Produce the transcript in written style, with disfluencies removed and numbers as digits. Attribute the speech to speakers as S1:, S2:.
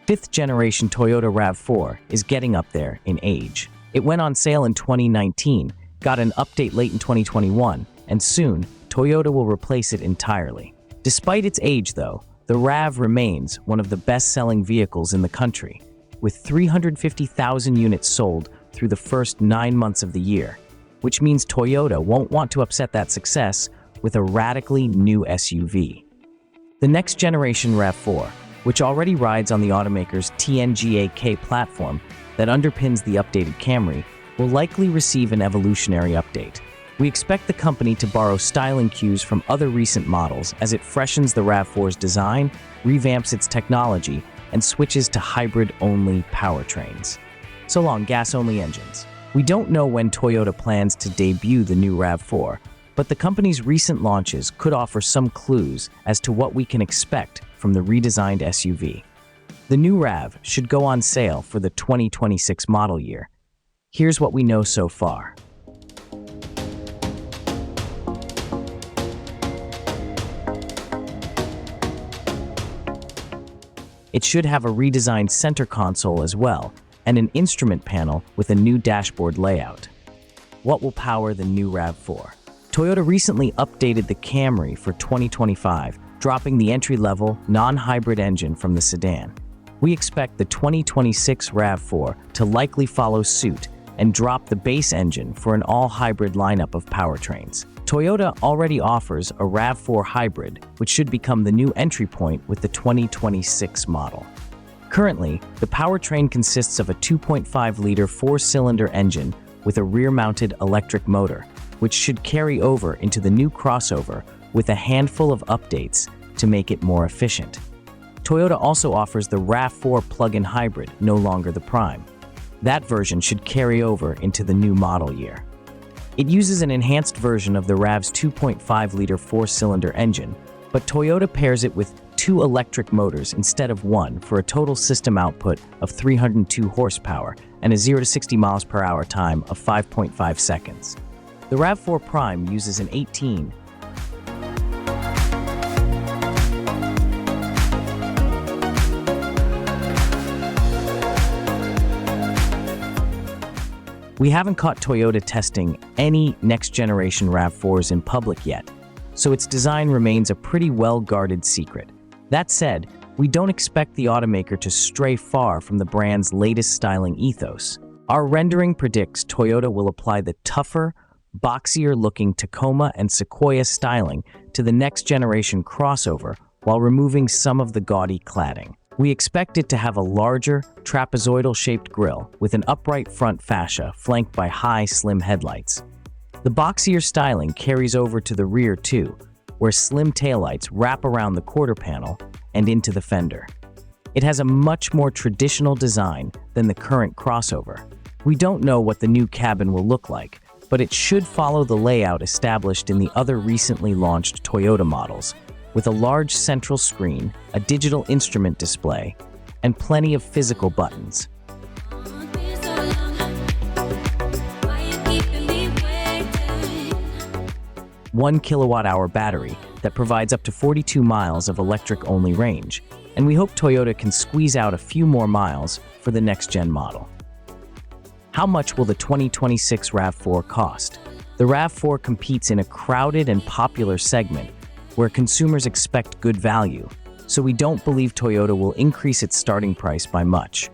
S1: Fifth-generation Toyota RAV4 is getting up there in age. It went on sale in 2019, got an update late in 2021, and soon, Toyota will replace it entirely. Despite its age, though, the RAV remains one of the best-selling vehicles in the country, with 350,000 units sold through the first 9 months of the year, which means Toyota won't want to upset that success with a radically new SUV. The next-generation RAV4, which already rides on the automaker's TNGA-K platform that underpins the updated Camry, will likely receive an evolutionary update. We expect the company to borrow styling cues from other recent models as it freshens the RAV4's design, revamps its technology, and switches to hybrid-only powertrains. So long, gas-only engines. We don't know when Toyota plans to debut the new RAV4, but the company's recent launches could offer some clues as to what we can expect from the redesigned SUV. The new RAV should go on sale for the 2026 model year. Here's what we know so far. It should have a redesigned center console as well, and an instrument panel with a new dashboard layout. What will power the new RAV4? Toyota recently updated the Camry for 2025, dropping the entry-level, non-hybrid engine from the sedan. We expect the 2026 RAV4 to likely follow suit and drop the base engine for an all-hybrid lineup of powertrains. Toyota already offers a RAV4 hybrid, which should become the new entry point with the 2026 model. Currently, the powertrain consists of a 2.5-liter four-cylinder engine with a rear-mounted electric motor, which should carry over into the new crossover with a handful of updates to make it more efficient. Toyota also offers the RAV4 plug-in hybrid, no longer the Prime. That version should carry over into the new model year. It uses an enhanced version of the RAV's 2.5-liter four-cylinder engine, but Toyota pairs it with 2 electric motors instead of 1 for a total system output of 302 horsepower and a 0 to 60 miles per hour time of 5.5 seconds. The RAV4 Prime uses an 18 We haven't caught Toyota testing any next-generation RAV4s in public yet, so its design remains a pretty well-guarded secret. That said, we don't expect the automaker to stray far from the brand's latest styling ethos. Our rendering predicts Toyota will apply the tougher, boxier-looking Tacoma and Sequoia styling to the next-generation crossover while removing some of the gaudy cladding. We expect it to have a larger, trapezoidal-shaped grille with an upright front fascia flanked by high, slim headlights. The boxier styling carries over to the rear too, where slim taillights wrap around the quarter panel and into the fender. It has a much more traditional design than the current crossover. We don't know what the new cabin will look like, but it should follow the layout established in the other recently launched Toyota models, with a large central screen, a digital instrument display, and plenty of physical buttons. One kilowatt-hour battery that provides up to 42 miles of electric-only range, and we hope Toyota can squeeze out a few more miles for the next-gen model. How much will the 2026 RAV4 cost? The RAV4 competes in a crowded and popular segment where consumers expect good value, so we don't believe Toyota will increase its starting price by much.